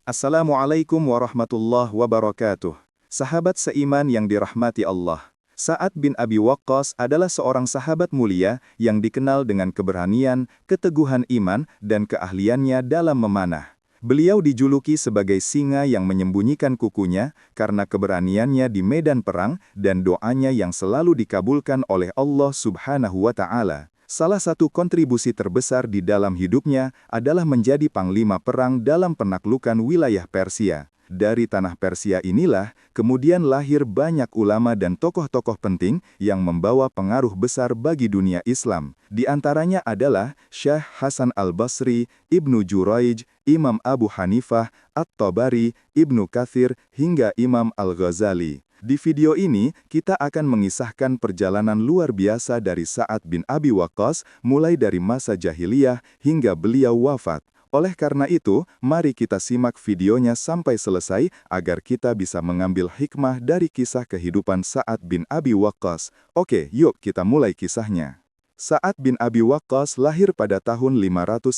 Assalamualaikum warahmatullahi wabarakatuh. Sahabat seiman yang dirahmati Allah. Sa'ad bin Abi Waqqas adalah seorang sahabat mulia yang dikenal dengan keberanian, keteguhan iman, dan keahliannya dalam memanah. Beliau dijuluki sebagai singa yang menyembunyikan kukunya karena keberaniannya di medan perang dan doanya yang selalu dikabulkan oleh Allah Subhanahu wa Ta'ala. Salah satu kontribusi terbesar di dalam hidupnya adalah menjadi panglima perang dalam penaklukan wilayah Persia. Dari tanah Persia inilah kemudian lahir banyak ulama dan tokoh-tokoh penting yang membawa pengaruh besar bagi dunia Islam. Di antaranya adalah Syekh Hasan al-Basri, Ibnu Juraij, Imam Abu Hanifah, At-Tabari, Ibnu Katsir, hingga Imam Al-Ghazali. Di video ini, kita akan mengisahkan perjalanan luar biasa dari Sa'ad bin Abi Waqqas, mulai dari masa jahiliyah hingga beliau wafat. Oleh karena itu, mari kita simak videonya sampai selesai agar kita bisa mengambil hikmah dari kisah kehidupan Sa'ad bin Abi Waqqas. Oke, yuk kita mulai kisahnya. Sa'ad bin Abi Waqqas lahir pada tahun 595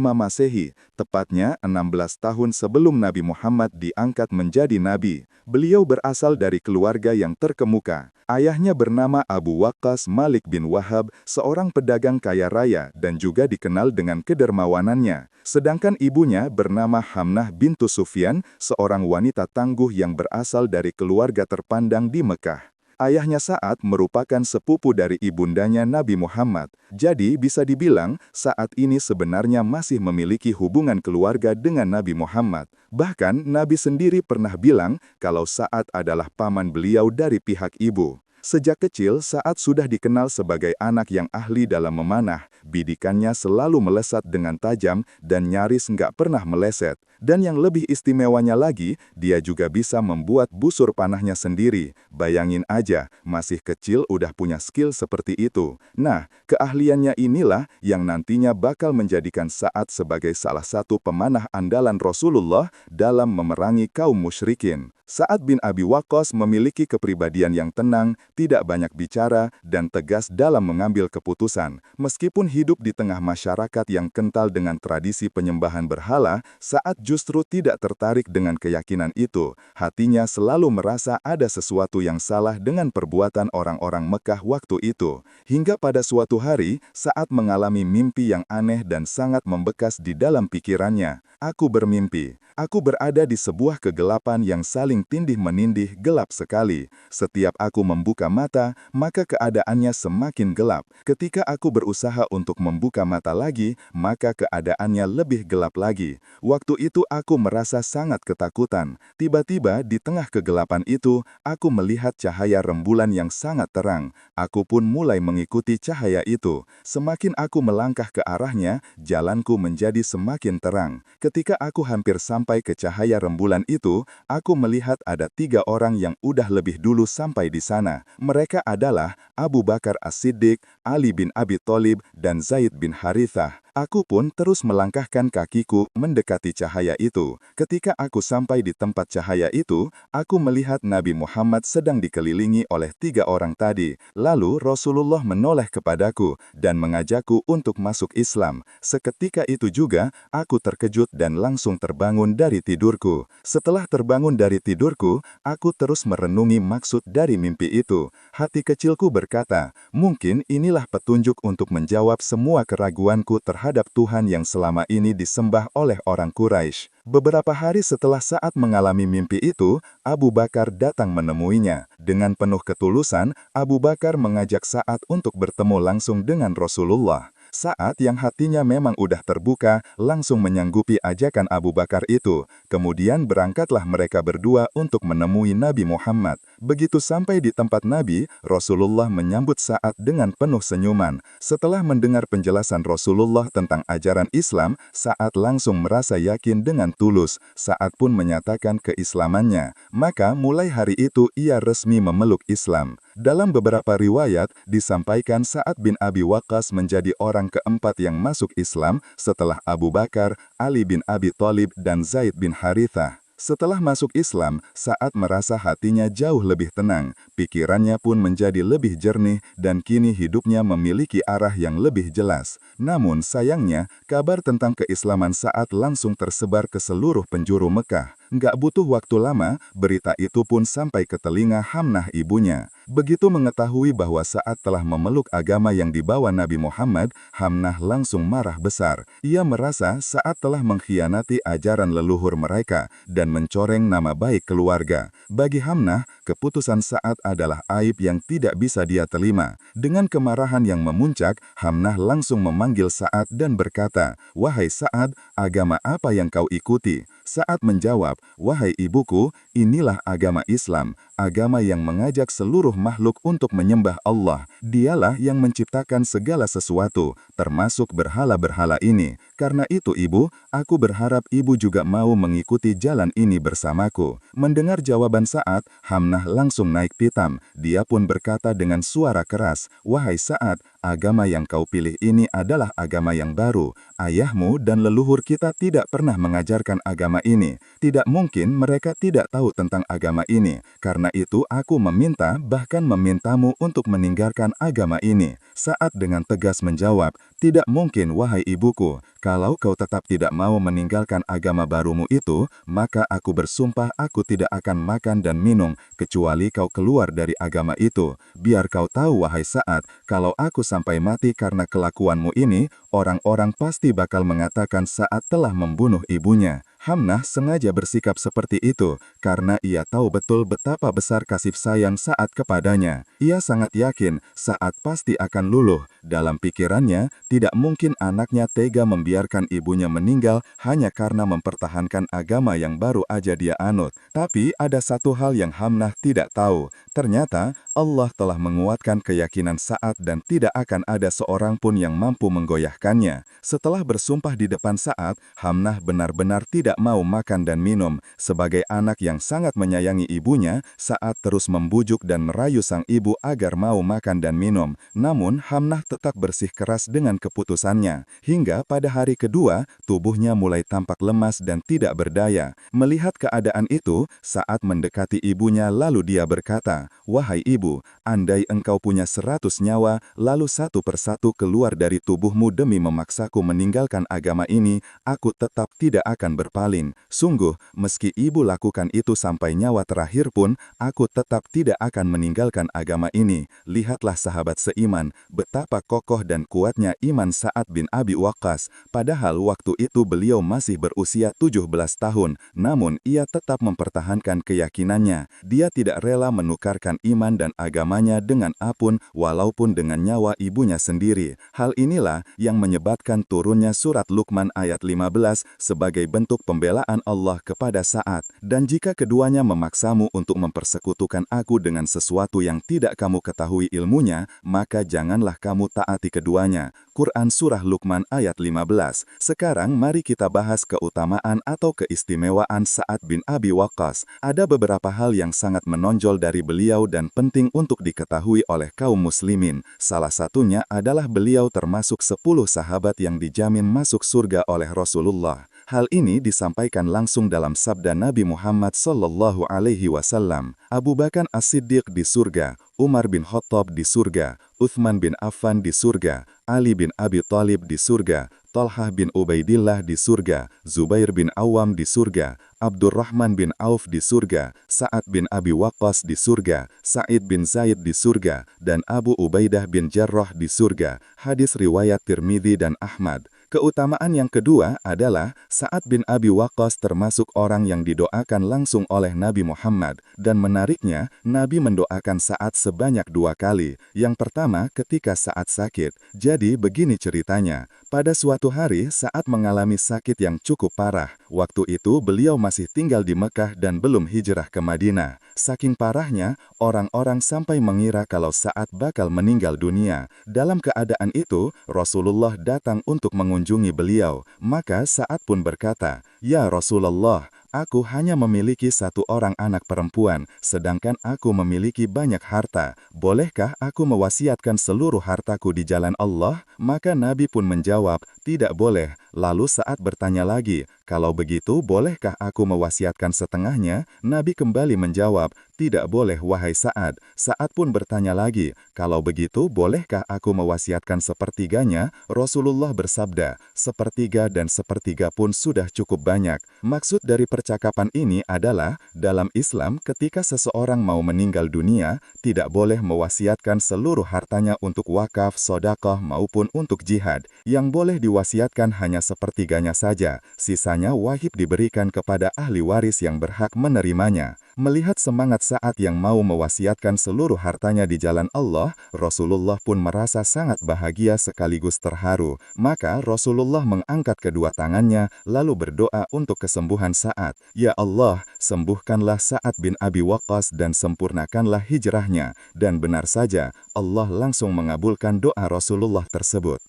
Masehi, tepatnya 16 tahun sebelum Nabi Muhammad diangkat menjadi nabi. Beliau berasal dari keluarga yang terkemuka. Ayahnya bernama Abu Waqqas Malik bin Wahab, seorang pedagang kaya raya dan juga dikenal dengan kedermawanannya. Sedangkan ibunya bernama Hamnah bintu Sufyan, seorang wanita tangguh yang berasal dari keluarga terpandang di Mekah. Ayahnya Sa'ad merupakan sepupu dari ibundanya Nabi Muhammad. Jadi bisa dibilang Sa'ad ini sebenarnya masih memiliki hubungan keluarga dengan Nabi Muhammad. Bahkan Nabi sendiri pernah bilang kalau Sa'ad adalah paman beliau dari pihak ibu. Sejak kecil, Sa'ad sudah dikenal sebagai anak yang ahli dalam memanah. Bidikannya selalu melesat dengan tajam dan nyaris nggak pernah meleset. Dan yang lebih istimewanya lagi, dia juga bisa membuat busur panahnya sendiri. Bayangin aja, masih kecil udah punya skill seperti itu. Nah, keahliannya inilah yang nantinya bakal menjadikan Sa'ad sebagai salah satu pemanah andalan Rasulullah dalam memerangi kaum musyrikin. Sa'ad bin Abi Waqqas memiliki kepribadian yang tenang, tidak banyak bicara, dan tegas dalam mengambil keputusan. Meskipun hidup di tengah masyarakat yang kental dengan tradisi penyembahan berhala, Sa'ad justru tidak tertarik dengan keyakinan itu. Hatinya selalu merasa ada sesuatu yang salah dengan perbuatan orang-orang Mekah waktu itu. Hingga pada suatu hari, Sa'ad mengalami mimpi yang aneh dan sangat membekas di dalam pikirannya. Aku bermimpi. Aku berada di sebuah kegelapan yang saling tindih-menindih gelap sekali. Setiap aku membuka mata, maka keadaannya semakin gelap. Ketika aku berusaha untuk membuka mata lagi, maka keadaannya lebih gelap lagi. Waktu itu aku merasa sangat ketakutan. Tiba-tiba di tengah kegelapan itu, aku melihat cahaya rembulan yang sangat terang. Aku pun mulai mengikuti cahaya itu. Semakin aku melangkah ke arahnya, jalanku menjadi semakin terang. Ketika aku hampir sampai ke cahaya rembulan itu, aku melihat ada 3 orang yang udah lebih dulu sampai di sana. Mereka adalah Abu Bakar As-Siddiq, Ali bin Abi Thalib, dan Zaid bin Harithah. Aku pun terus melangkahkan kakiku mendekati cahaya itu. Ketika aku sampai di tempat cahaya itu, aku melihat Nabi Muhammad sedang dikelilingi oleh 3 orang tadi. Lalu Rasulullah menoleh kepadaku dan mengajakku untuk masuk Islam. Seketika itu juga, aku terkejut dan langsung terbangun dari tidurku. Setelah terbangun dari tidurku, aku terus merenungi maksud dari mimpi itu. Hati kecilku berkata, mungkin inilah petunjuk untuk menjawab semua keraguanku terhadap Tuhan yang selama ini disembah oleh orang Quraisy. Beberapa hari setelah Sa'ad mengalami mimpi itu, Abu Bakar datang menemuinya. Dengan penuh ketulusan, Abu Bakar mengajak Sa'ad untuk bertemu langsung dengan Rasulullah. Sa'ad yang hatinya memang udah terbuka, langsung menyanggupi ajakan Abu Bakar itu. Kemudian berangkatlah mereka berdua untuk menemui Nabi Muhammad. Begitu sampai di tempat Nabi, Rasulullah menyambut Sa'ad dengan penuh senyuman. Setelah mendengar penjelasan Rasulullah tentang ajaran Islam, Sa'ad langsung merasa yakin dengan tulus. Sa'ad pun menyatakan keislamannya. Maka mulai hari itu ia resmi memeluk Islam. Dalam beberapa riwayat, disampaikan Sa'ad bin Abi Waqqas menjadi orang keempat yang masuk Islam setelah Abu Bakar, Ali bin Abi Thalib, dan Zaid bin Harithah. Setelah masuk Islam, Sa'ad merasa hatinya jauh lebih tenang, pikirannya pun menjadi lebih jernih dan kini hidupnya memiliki arah yang lebih jelas. Namun sayangnya, kabar tentang keislaman Sa'ad langsung tersebar ke seluruh penjuru Mekah. Nggak butuh waktu lama, berita itu pun sampai ke telinga Hamnah ibunya. Begitu mengetahui bahwa Sa'ad telah memeluk agama yang dibawa Nabi Muhammad, Hamnah langsung marah besar. Ia merasa Sa'ad telah mengkhianati ajaran leluhur mereka dan mencoreng nama baik keluarga. Bagi Hamnah, keputusan Sa'ad adalah aib yang tidak bisa dia terima. Dengan kemarahan yang memuncak, Hamnah langsung memanggil Sa'ad dan berkata, "Wahai Sa'ad, agama apa yang kau ikuti?" Sa'ad menjawab, "Wahai ibuku, inilah agama Islam, agama yang mengajak seluruh makhluk untuk menyembah Allah. Dialah yang menciptakan segala sesuatu, termasuk berhala-berhala ini. Karena itu ibu, aku berharap ibu juga mau mengikuti jalan ini bersamaku." Mendengar jawaban Sa'ad, Hamnah langsung naik pitam. Dia pun berkata dengan suara keras, "Wahai Sa'ad, agama yang kau pilih ini adalah agama yang baru. Ayahmu dan leluhur kita tidak pernah mengajarkan agama ini. Tidak mungkin mereka tidak tahu tentang agama ini. Karena itu aku meminta, bahkan memintamu untuk meninggalkan agama ini." Sa'ad dengan tegas menjawab, "Tidak mungkin wahai ibuku. Kalau kau tetap tidak mau meninggalkan agama barumu itu, maka aku bersumpah aku tidak akan makan dan minum, kecuali kau keluar dari agama itu. Biar kau tahu wahai Sa'ad, kalau aku sampai mati karena kelakuanmu ini, orang-orang pasti bakal mengatakan Sa'ad telah membunuh ibunya." Hamnah sengaja bersikap seperti itu, karena ia tahu betul betapa besar kasih sayang Sa'ad kepadanya. Ia sangat yakin Sa'ad pasti akan luluh. Dalam pikirannya, tidak mungkin anaknya tega membiarkan ibunya meninggal hanya karena mempertahankan agama yang baru aja dia anut. Tapi ada satu hal yang Hamnah tidak tahu. Ternyata, Allah telah menguatkan keyakinan Sa'ad dan tidak akan ada seorang pun yang mampu menggoyahkannya. Setelah bersumpah di depan Sa'ad, Hamnah benar-benar tidak mau makan dan minum. Sebagai anak yang sangat menyayangi ibunya, Sa'ad terus membujuk dan merayu sang ibu agar mau makan dan minum. Namun, Hamnah tetap bersikeras dengan keputusannya. Hingga pada hari kedua, tubuhnya mulai tampak lemas dan tidak berdaya. Melihat keadaan itu, Sa'ad mendekati ibunya lalu dia berkata, "Wahai ibu, andai engkau punya 100 nyawa, lalu satu persatu keluar dari tubuhmu demi memaksaku meninggalkan agama ini, aku tetap tidak akan berpaling. Sungguh, meski ibu lakukan itu sampai nyawa terakhir pun, aku tetap tidak akan meninggalkan agama ini." Lihatlah sahabat seiman, betapa kokoh dan kuatnya iman Sa'ad bin Abi Waqqas. Padahal waktu itu beliau masih berusia 17 tahun, namun ia tetap mempertahankan keyakinannya. Dia tidak rela menukarkan iman dan agamanya dengan apapun, walaupun dengan nyawa ibunya sendiri. Hal inilah yang menyebabkan turunnya surat Luqman ayat 15 sebagai bentuk pembelaan Allah kepada Sa'ad. "Dan jika keduanya memaksamu untuk mempersekutukan aku dengan sesuatu yang tidak kamu ketahui ilmunya, maka janganlah kamu taati keduanya." Quran Surah Luqman ayat 15. Sekarang mari kita bahas keutamaan atau keistimewaan Sa'ad bin Abi Waqqas. Ada beberapa hal yang sangat menonjol dari beliau dan penting untuk diketahui oleh kaum muslimin. Salah satunya adalah beliau termasuk 10 sahabat yang dijamin masuk surga oleh Rasulullah. Hal ini disampaikan langsung dalam sabda Nabi Muhammad SAW. Abu Bakar As-Siddiq di surga, Umar bin Khattab di surga, Uthman bin Affan di surga, Ali bin Abi Thalib di surga, Talhah bin Ubaidillah di surga, Zubair bin Awam di surga, Abdurrahman bin Auf di surga, Sa'ad bin Abi Waqqas di surga, Sa'id bin Zaid di surga, dan Abu Ubaidah bin Jarrah di surga. Hadis riwayat Tirmidzi dan Ahmad. Keutamaan yang kedua adalah Sa'ad bin Abi Waqqas termasuk orang yang didoakan langsung oleh Nabi Muhammad. Dan menariknya, Nabi mendoakan Sa'ad sebanyak 2 kali. Yang pertama ketika Sa'ad sakit. Jadi begini ceritanya. Pada suatu hari Sa'ad mengalami sakit yang cukup parah. Waktu itu beliau masih tinggal di Mekah dan belum hijrah ke Madinah. Saking parahnya, orang-orang sampai mengira kalau Sa'ad bakal meninggal dunia. Dalam keadaan itu, Rasulullah datang untuk mengunjungi beliau. Maka Sa'ad pun berkata, "Ya Rasulullah, aku hanya memiliki 1 orang anak perempuan, sedangkan aku memiliki banyak harta. Bolehkah aku mewasiatkan seluruh hartaku di jalan Allah?" Maka Nabi pun menjawab, "Tidak boleh. Lalu Sa'ad bertanya lagi, "Kalau begitu, bolehkah aku mewasiatkan setengahnya?" Nabi kembali menjawab, "Tidak boleh, wahai Sa'ad." Sa'ad pun bertanya lagi, "Kalau begitu, bolehkah aku mewasiatkan sepertiganya?" Rasulullah bersabda, "Sepertiga dan sepertiga pun sudah cukup banyak." Maksud dari percakapan ini adalah, dalam Islam, ketika seseorang mau meninggal dunia, tidak boleh mewasiatkan seluruh hartanya untuk wakaf, sedekah maupun untuk jihad. Yang boleh diwasiatkan hanya sepertiganya saja, sisanya wajib diberikan kepada ahli waris yang berhak menerimanya. Melihat semangat Sa'ad yang mau mewasiatkan seluruh hartanya di jalan Allah, Rasulullah pun merasa sangat bahagia sekaligus terharu. Maka Rasulullah mengangkat kedua tangannya, lalu berdoa untuk kesembuhan Sa'ad. "Ya Allah, sembuhkanlah Sa'ad bin Abi Waqqas dan sempurnakanlah hijrahnya." Dan benar saja, Allah langsung mengabulkan doa Rasulullah tersebut.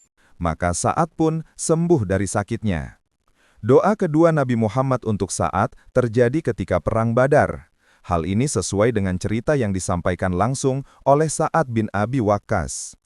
Maka Sa'ad pun sembuh dari sakitnya. Doa kedua Nabi Muhammad untuk Sa'ad terjadi ketika Perang Badar. Hal ini sesuai dengan cerita yang disampaikan langsung oleh Sa'ad bin Abi Waqqas.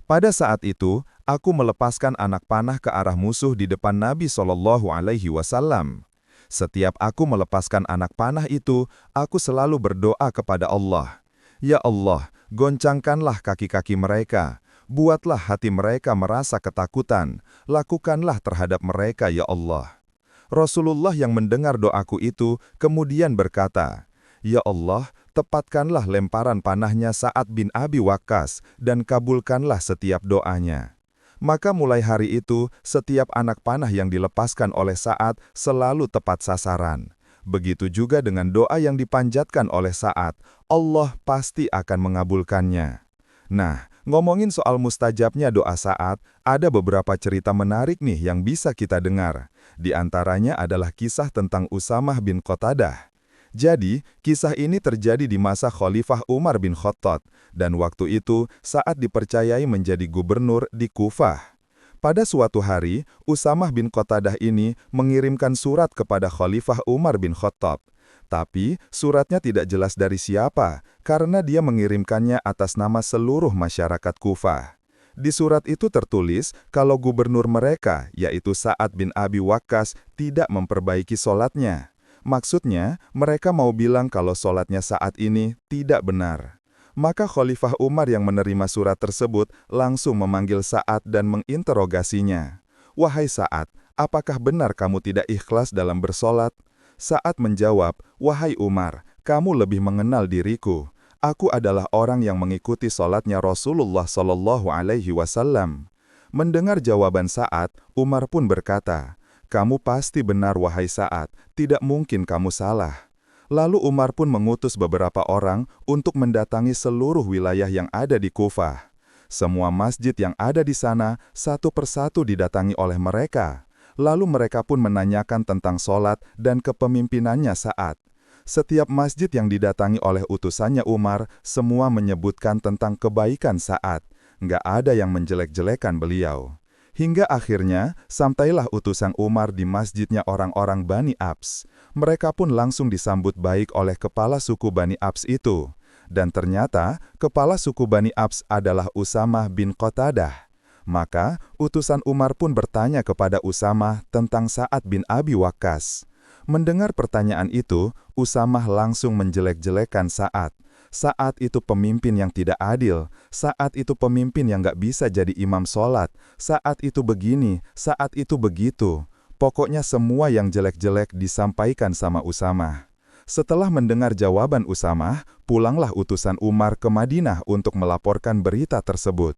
"Pada saat itu, aku melepaskan anak panah ke arah musuh di depan Nabi SAW. Setiap aku melepaskan anak panah itu, aku selalu berdoa kepada Allah. Ya Allah, goncangkanlah kaki-kaki mereka. Buatlah hati mereka merasa ketakutan. Lakukanlah terhadap mereka, ya Allah." Rasulullah yang mendengar doaku itu kemudian berkata, "Ya Allah, tepatkanlah lemparan panahnya Sa'ad bin Abi Waqqas dan kabulkanlah setiap doanya." Maka mulai hari itu, setiap anak panah yang dilepaskan oleh Sa'ad selalu tepat sasaran. Begitu juga dengan doa yang dipanjatkan oleh Sa'ad, Allah pasti akan mengabulkannya. Nah, ngomongin soal mustajabnya doa Sa'ad, ada beberapa cerita menarik nih yang bisa kita dengar. Di antaranya adalah kisah tentang Usamah bin Qatadah. Jadi, kisah ini terjadi di masa Khalifah Umar bin Khattab, dan waktu itu Sa'ad dipercayai menjadi gubernur di Kufah. Pada suatu hari, Usamah bin Qatadah ini mengirimkan surat kepada Khalifah Umar bin Khattab. Tapi, suratnya tidak jelas dari siapa, karena dia mengirimkannya atas nama seluruh masyarakat Kufah. Di surat itu tertulis kalau gubernur mereka, yaitu Sa'ad bin Abi Waqqas, tidak memperbaiki sholatnya. Maksudnya, mereka mau bilang kalau sholatnya Sa'ad ini tidak benar. Maka Khalifah Umar yang menerima surat tersebut langsung memanggil Sa'ad dan menginterogasinya. "Wahai Sa'ad, apakah benar kamu tidak ikhlas dalam bersolat?" Sa'ad menjawab, "Wahai Umar, kamu lebih mengenal diriku. Aku adalah orang yang mengikuti sholatnya Rasulullah SAW." Mendengar jawaban Sa'ad, Umar pun berkata, "Kamu pasti benar wahai Sa'ad, tidak mungkin kamu salah." Lalu Umar pun mengutus beberapa orang untuk mendatangi seluruh wilayah yang ada di Kufah. Semua masjid yang ada di sana satu persatu didatangi oleh mereka. Lalu mereka pun menanyakan tentang sholat dan kepemimpinannya Sa'ad. Setiap masjid yang didatangi oleh utusannya Umar, semua menyebutkan tentang kebaikan Sa'ad. Nggak ada yang menjelek-jelekan beliau. Hingga akhirnya, sampailah utusan Umar di masjidnya orang-orang Bani Abs. Mereka pun langsung disambut baik oleh kepala suku Bani Abs itu. Dan ternyata, kepala suku Bani Abs adalah Usamah bin Qatadah. Maka, utusan Umar pun bertanya kepada Usamah tentang Sa'ad bin Abi Waqqas. Mendengar pertanyaan itu, Usamah langsung menjelek-jelekan Sa'ad. Sa'ad itu pemimpin yang tidak adil. Sa'ad itu pemimpin yang gak bisa jadi imam sholat. Sa'ad itu begini, Sa'ad itu begitu. Pokoknya semua yang jelek-jelek disampaikan sama Usamah. Setelah mendengar jawaban Usamah, pulanglah utusan Umar ke Madinah untuk melaporkan berita tersebut.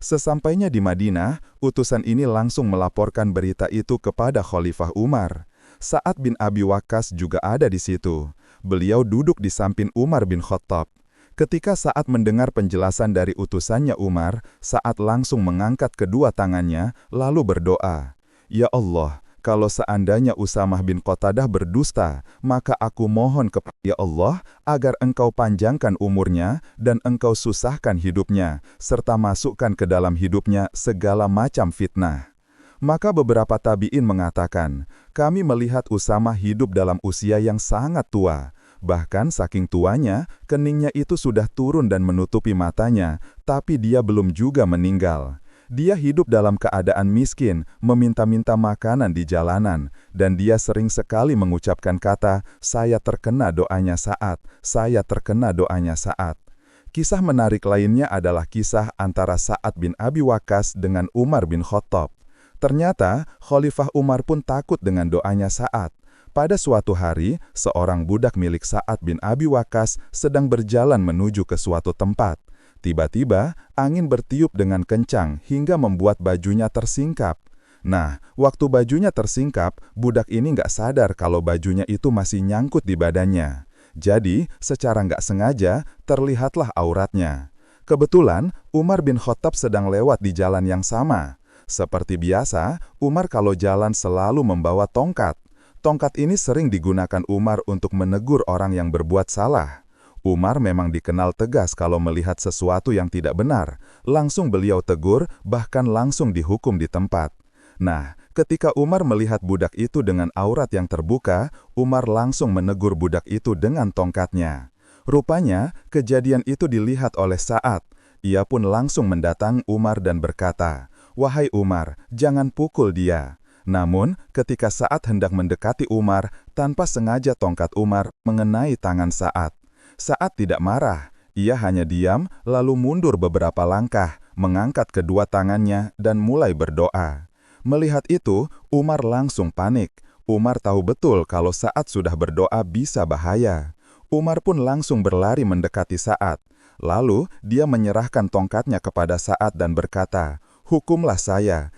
Sesampainya di Madinah, utusan ini langsung melaporkan berita itu kepada Khalifah Umar. Sa'ad bin Abi Waqqas juga ada di situ. Beliau duduk di samping Umar bin Khattab. Ketika Sa'ad mendengar penjelasan dari utusannya Umar, Sa'ad langsung mengangkat kedua tangannya, lalu berdoa, "Ya Allah, kalau seandainya Usamah bin Qatadah berdusta, maka aku mohon kepada Ya Allah agar Engkau panjangkan umurnya dan Engkau susahkan hidupnya, serta masukkan ke dalam hidupnya segala macam fitnah." Maka beberapa tabi'in mengatakan, "Kami melihat Usamah hidup dalam usia yang sangat tua. Bahkan saking tuanya, keningnya itu sudah turun dan menutupi matanya, tapi dia belum juga meninggal. Dia hidup dalam keadaan miskin, meminta-minta makanan di jalanan, dan dia sering sekali mengucapkan kata, "Saya terkena doanya Sa'ad, saya terkena doanya Sa'ad." Kisah menarik lainnya adalah kisah antara Sa'ad bin Abi Waqqas dengan Umar bin Khattab. Ternyata, Khalifah Umar pun takut dengan doanya Sa'ad. Pada suatu hari, seorang budak milik Sa'ad bin Abi Waqqas sedang berjalan menuju ke suatu tempat. Tiba-tiba, angin bertiup dengan kencang hingga membuat bajunya tersingkap. Nah, waktu bajunya tersingkap, budak ini nggak sadar kalau bajunya itu masih nyangkut di badannya. Jadi, secara nggak sengaja, terlihatlah auratnya. Kebetulan, Umar bin Khattab sedang lewat di jalan yang sama. Seperti biasa, Umar kalau jalan selalu membawa tongkat. Tongkat ini sering digunakan Umar untuk menegur orang yang berbuat salah. Umar memang dikenal tegas kalau melihat sesuatu yang tidak benar. Langsung beliau tegur, bahkan langsung dihukum di tempat. Nah, ketika Umar melihat budak itu dengan aurat yang terbuka, Umar langsung menegur budak itu dengan tongkatnya. Rupanya, kejadian itu dilihat oleh Sa'ad. Ia pun langsung mendatang Umar dan berkata, "Wahai Umar, jangan pukul dia." Namun, ketika Sa'ad hendak mendekati Umar, tanpa sengaja tongkat Umar mengenai tangan Sa'ad. Sa'ad tidak marah, ia hanya diam lalu mundur beberapa langkah, mengangkat kedua tangannya dan mulai berdoa. Melihat itu, Umar langsung panik. Umar tahu betul kalau Sa'ad sudah berdoa bisa bahaya. Umar pun langsung berlari mendekati Sa'ad. Lalu, dia menyerahkan tongkatnya kepada Sa'ad dan berkata, "Hukumlah saya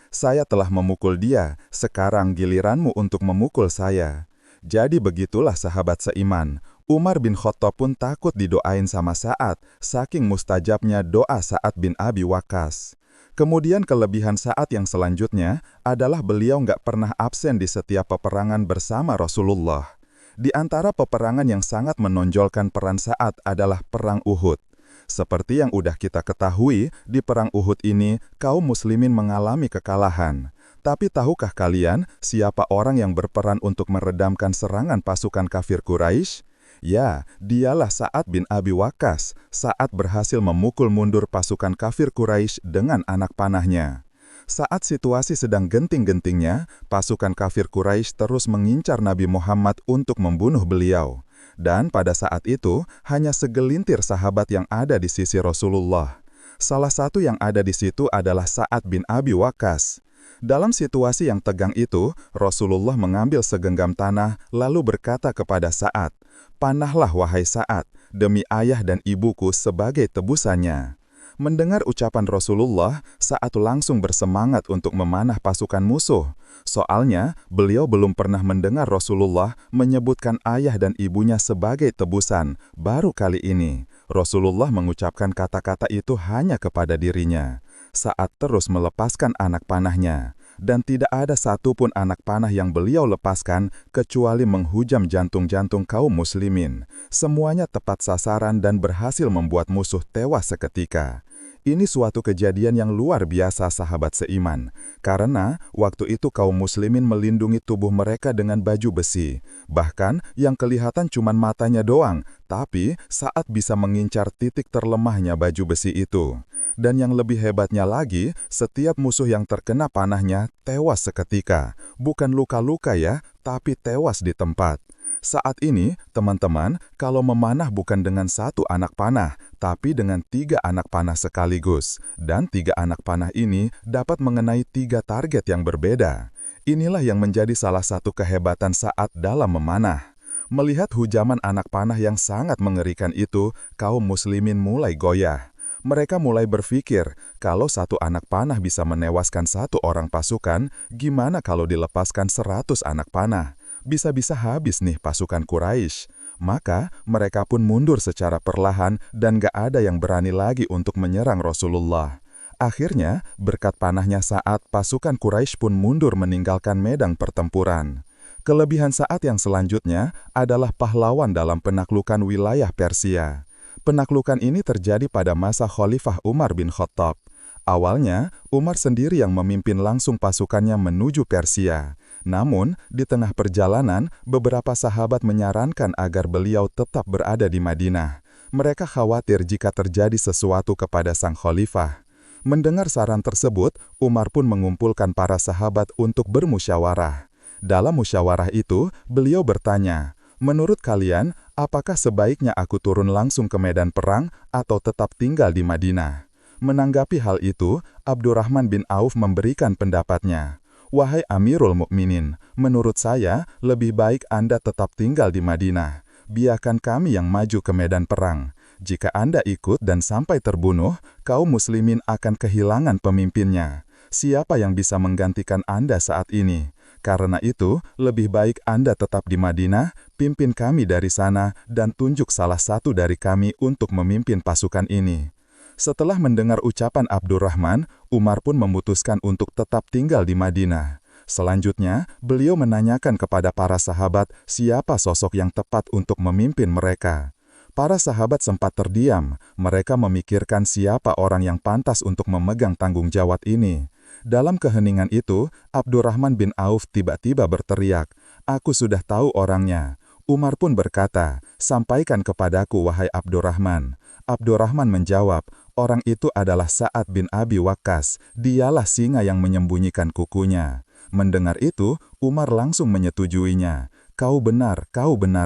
telah memukul dia, sekarang giliranmu untuk memukul saya." Jadi begitulah sahabat seiman. Umar bin Khattab pun takut didoain sama Sa'ad, saking mustajabnya doa Sa'ad bin Abi Waqqas. Kemudian kelebihan Sa'ad yang selanjutnya adalah beliau nggak pernah absen di setiap peperangan bersama Rasulullah. Di antara peperangan yang sangat menonjolkan peran Sa'ad adalah Perang Uhud. Seperti yang udah kita ketahui, di Perang Uhud ini kaum muslimin mengalami kekalahan. Tapi tahukah kalian siapa orang yang berperan untuk meredamkan serangan pasukan kafir Quraisy? Ya, dialah Sa'ad bin Abi Waqqas. Sa'ad berhasil memukul mundur pasukan kafir Quraisy dengan anak panahnya. Saat situasi sedang genting-gentingnya, pasukan kafir Quraisy terus mengincar Nabi Muhammad untuk membunuh beliau. Dan pada saat itu, hanya segelintir sahabat yang ada di sisi Rasulullah. Salah satu yang ada di situ adalah Sa'ad bin Abi Waqqas. Dalam situasi yang tegang itu, Rasulullah mengambil segenggam tanah lalu berkata kepada Sa'ad, "Panahlah wahai Sa'ad, demi ayah dan ibuku sebagai tebusannya." Mendengar ucapan Rasulullah, Sa'ad langsung bersemangat untuk memanah pasukan musuh. Soalnya, beliau belum pernah mendengar Rasulullah menyebutkan ayah dan ibunya sebagai tebusan. Baru kali ini, Rasulullah mengucapkan kata-kata itu hanya kepada dirinya. Sa'ad terus melepaskan anak panahnya. Dan tidak ada satupun anak panah yang beliau lepaskan kecuali menghujam jantung-jantung kaum muslimin. Semuanya tepat sasaran dan berhasil membuat musuh tewas seketika. Ini suatu kejadian yang luar biasa sahabat seiman, karena waktu itu kaum muslimin melindungi tubuh mereka dengan baju besi. Bahkan yang kelihatan cuma matanya doang, tapi Sa'ad bisa mengincar titik terlemahnya baju besi itu. Dan yang lebih hebatnya lagi, setiap musuh yang terkena panahnya tewas seketika. Bukan luka-luka ya, tapi tewas di tempat. Saat ini, teman-teman, kalau memanah bukan dengan satu anak panah, tapi dengan 3 anak panah sekaligus. Dan 3 anak panah ini dapat mengenai 3 target yang berbeda. Inilah yang menjadi salah satu kehebatan Sa'ad dalam memanah. Melihat hujaman anak panah yang sangat mengerikan itu, kaum muslimin mulai goyah. Mereka mulai berpikir, kalau satu anak panah bisa menewaskan satu orang pasukan, gimana kalau dilepaskan 100 anak panah? Bisa-bisa habis nih pasukan Quraisy. Maka mereka pun mundur secara perlahan dan gak ada yang berani lagi untuk menyerang Rasulullah. Akhirnya, berkat panahnya Sa'ad, pasukan Quraisy pun mundur meninggalkan medan pertempuran. Kelebihan Sa'ad yang selanjutnya adalah pahlawan dalam penaklukan wilayah Persia. Penaklukan ini terjadi pada masa Khalifah Umar bin Khattab. Awalnya, Umar sendiri yang memimpin langsung pasukannya menuju Persia. Namun, di tengah perjalanan, beberapa sahabat menyarankan agar beliau tetap berada di Madinah. Mereka khawatir jika terjadi sesuatu kepada sang khalifah. Mendengar saran tersebut, Umar pun mengumpulkan para sahabat untuk bermusyawarah. Dalam musyawarah itu, beliau bertanya, "Menurut kalian, apakah sebaiknya aku turun langsung ke medan perang atau tetap tinggal di Madinah?" Menanggapi hal itu, Abdurrahman bin Auf memberikan pendapatnya. "Wahai Amirul Mukminin, menurut saya, lebih baik Anda tetap tinggal di Madinah. Biarkan kami yang maju ke medan perang. Jika Anda ikut dan sampai terbunuh, kaum muslimin akan kehilangan pemimpinnya. Siapa yang bisa menggantikan Anda saat ini? Karena itu, lebih baik Anda tetap di Madinah, pimpin kami dari sana, dan tunjuk salah satu dari kami untuk memimpin pasukan ini." Setelah mendengar ucapan Abdurrahman, Umar pun memutuskan untuk tetap tinggal di Madinah. Selanjutnya, beliau menanyakan kepada para sahabat siapa sosok yang tepat untuk memimpin mereka. Para sahabat sempat terdiam, mereka memikirkan siapa orang yang pantas untuk memegang tanggung jawab ini. Dalam keheningan itu, Abdurrahman bin Auf tiba-tiba berteriak, "Aku sudah tahu orangnya." Umar pun berkata, "Sampaikan kepadaku, wahai Abdurrahman." Abdurrahman menjawab, "Orang itu adalah Sa'ad bin Abi Waqqas, dialah singa yang menyembunyikan kukunya." Mendengar itu, Umar langsung menyetujuinya. Kau benar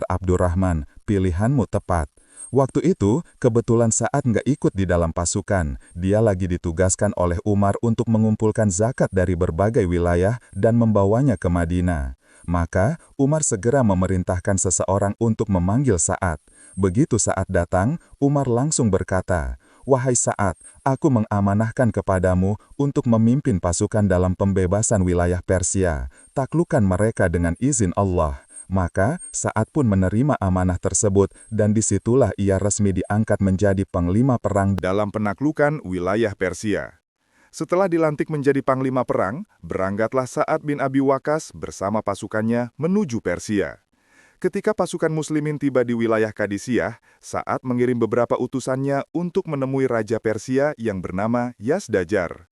Abdurrahman, pilihanmu tepat." Waktu itu, kebetulan Sa'ad nggak ikut di dalam pasukan. Dia lagi ditugaskan oleh Umar untuk mengumpulkan zakat dari berbagai wilayah dan membawanya ke Madinah. Maka, Umar segera memerintahkan seseorang untuk memanggil Sa'ad. Begitu Sa'ad datang, Umar langsung berkata, "Wahai Sa'ad, aku mengamanahkan kepadamu untuk memimpin pasukan dalam pembebasan wilayah Persia. Taklukkan mereka dengan izin Allah." Maka, Sa'ad pun menerima amanah tersebut dan disitulah ia resmi diangkat menjadi panglima perang dalam penaklukan wilayah Persia. Setelah dilantik menjadi panglima perang, berangkatlah Sa'ad bin Abi Waqqas bersama pasukannya menuju Persia. Ketika pasukan muslimin tiba di wilayah Qadisiyah, Sa'ad mengirim beberapa utusannya untuk menemui Raja Persia yang bernama Yazdajar.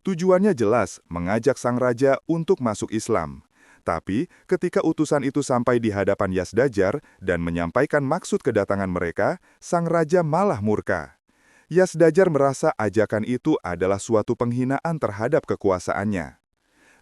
Tujuannya jelas, mengajak sang raja untuk masuk Islam. Tapi, ketika utusan itu sampai di hadapan Yazdajar dan menyampaikan maksud kedatangan mereka, sang raja malah murka. Yazdajar merasa ajakan itu adalah suatu penghinaan terhadap kekuasaannya.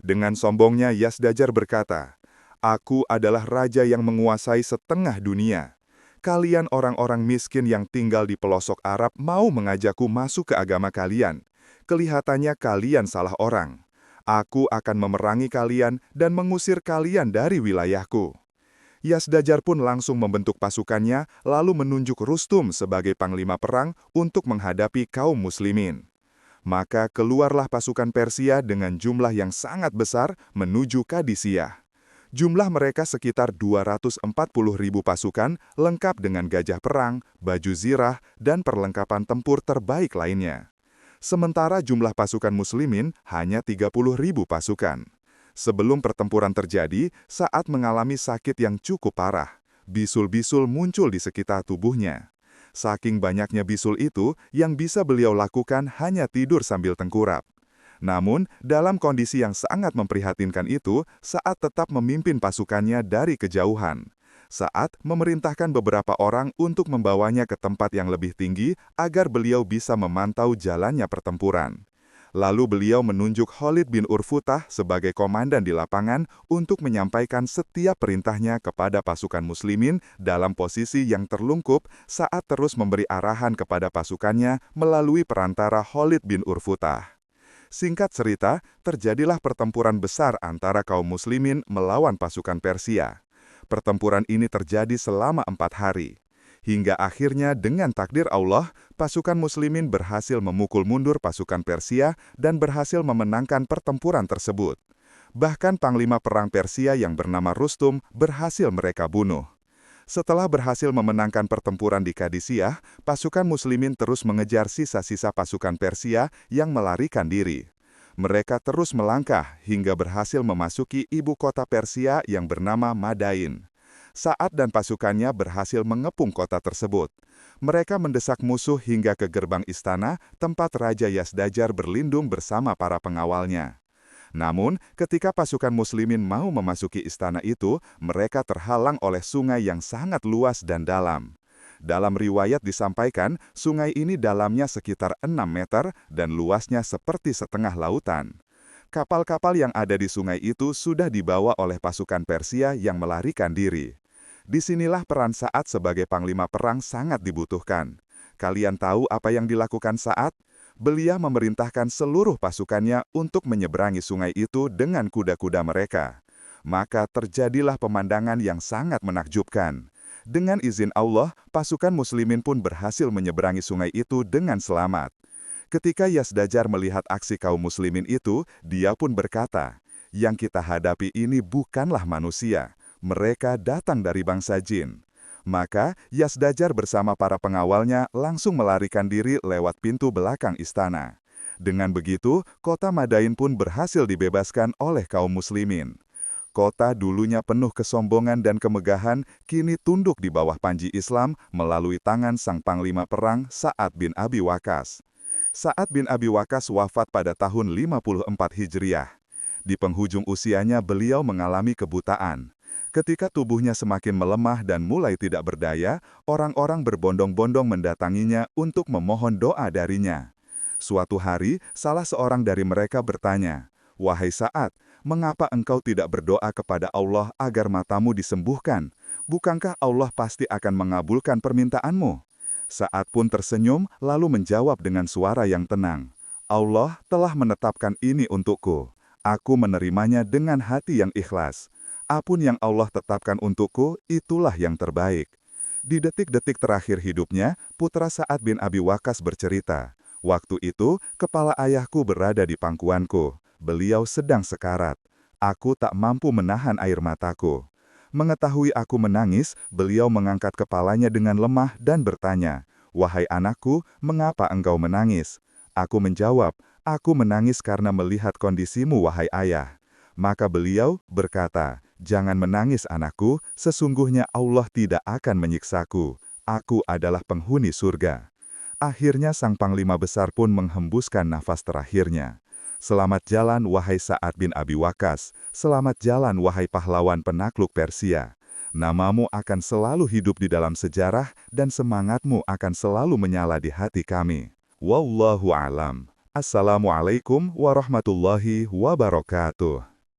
Dengan sombongnya, Yazdajar berkata, "Aku adalah raja yang menguasai setengah dunia. Kalian orang-orang miskin yang tinggal di pelosok Arab mau mengajakku masuk ke agama kalian. Kelihatannya kalian salah orang. Aku akan memerangi kalian dan mengusir kalian dari wilayahku." Yazdajar pun langsung membentuk pasukannya, lalu menunjuk Rustum sebagai panglima perang untuk menghadapi kaum muslimin. Maka keluarlah pasukan Persia dengan jumlah yang sangat besar menuju Qadisiyah. Jumlah mereka sekitar 240.000 pasukan, lengkap dengan gajah perang, baju zirah, dan perlengkapan tempur terbaik lainnya. Sementara jumlah pasukan muslimin hanya 30.000 pasukan. Sebelum pertempuran terjadi, Sa'ad mengalami sakit yang cukup parah. Bisul-bisul muncul di sekitar tubuhnya. Saking banyaknya bisul itu, yang bisa beliau lakukan hanya tidur sambil tengkurap. Namun, dalam kondisi yang sangat memprihatinkan itu, Sa'ad tetap memimpin pasukannya dari kejauhan. Sa'ad memerintahkan beberapa orang untuk membawanya ke tempat yang lebih tinggi agar beliau bisa memantau jalannya pertempuran. Lalu beliau menunjuk Khalid bin Urfutah sebagai komandan di lapangan untuk menyampaikan setiap perintahnya kepada pasukan muslimin dalam posisi yang terlungkup saat terus memberi arahan kepada pasukannya melalui perantara Khalid bin Urfutah. Singkat cerita, terjadilah pertempuran besar antara kaum muslimin melawan pasukan Persia. Pertempuran ini terjadi selama 4 hari. Hingga akhirnya dengan takdir Allah, pasukan muslimin berhasil memukul mundur pasukan Persia dan berhasil memenangkan pertempuran tersebut. Bahkan panglima perang Persia yang bernama Rustum berhasil mereka bunuh. Setelah berhasil memenangkan pertempuran di Qadisiyah, pasukan muslimin terus mengejar sisa-sisa pasukan Persia yang melarikan diri. Mereka terus melangkah hingga berhasil memasuki ibu kota Persia yang bernama Madain. Sa'ad dan pasukannya berhasil mengepung kota tersebut. Mereka mendesak musuh hingga ke gerbang istana tempat Raja Yazdajar berlindung bersama para pengawalnya. Namun, ketika pasukan muslimin mau memasuki istana itu, mereka terhalang oleh sungai yang sangat luas dan dalam. Dalam riwayat disampaikan, sungai ini dalamnya sekitar 6 meter dan luasnya seperti setengah lautan. Kapal-kapal yang ada di sungai itu sudah dibawa oleh pasukan Persia yang melarikan diri. Disinilah peran Sa'ad sebagai panglima perang sangat dibutuhkan. Kalian tahu apa yang dilakukan Sa'ad? Beliau memerintahkan seluruh pasukannya untuk menyeberangi sungai itu dengan kuda-kuda mereka. Maka terjadilah pemandangan yang sangat menakjubkan. Dengan izin Allah, pasukan muslimin pun berhasil menyeberangi sungai itu dengan selamat. Ketika Yazdajar melihat aksi kaum muslimin itu, dia pun berkata, "Yang kita hadapi ini bukanlah manusia, mereka datang dari bangsa jin." Maka Yazdajar bersama para pengawalnya langsung melarikan diri lewat pintu belakang istana. Dengan begitu, kota Madain pun berhasil dibebaskan oleh kaum muslimin. Kota dulunya penuh kesombongan dan kemegahan, kini tunduk di bawah panji Islam melalui tangan sang panglima perang Sa'ad bin Abi Waqqas. Sa'ad bin Abi Waqqas wafat pada tahun 54 Hijriah. Di penghujung usianya beliau mengalami kebutaan. Ketika tubuhnya semakin melemah dan mulai tidak berdaya, orang-orang berbondong-bondong mendatanginya untuk memohon doa darinya. Suatu hari, salah seorang dari mereka bertanya, "Wahai Sa'ad, mengapa engkau tidak berdoa kepada Allah agar matamu disembuhkan? Bukankah Allah pasti akan mengabulkan permintaanmu?" Sa'ad pun tersenyum lalu menjawab dengan suara yang tenang, "Allah telah menetapkan ini untukku. Aku menerimanya dengan hati yang ikhlas. Apapun yang Allah tetapkan untukku, itulah yang terbaik." Di detik-detik terakhir hidupnya, putra Sa'ad bin Abi Waqqas bercerita, "Waktu itu, kepala ayahku berada di pangkuanku. Beliau sedang sekarat. Aku tak mampu menahan air mataku. Mengetahui aku menangis, beliau mengangkat kepalanya dengan lemah dan bertanya, 'Wahai anakku, mengapa engkau menangis?' Aku menjawab, 'Aku menangis karena melihat kondisimu, wahai ayah.' Maka beliau berkata, 'Jangan menangis anakku, sesungguhnya Allah tidak akan menyiksaku. Aku adalah penghuni surga.' Akhirnya sang panglima besar pun menghembuskan nafas terakhirnya. Selamat jalan wahai Sa'ad bin Abi Waqqas, selamat jalan wahai pahlawan penakluk Persia. Namamu akan selalu hidup di dalam sejarah dan semangatmu akan selalu menyala di hati kami. Wallahu a'lam. Assalamualaikum warahmatullahi wabarakatuh.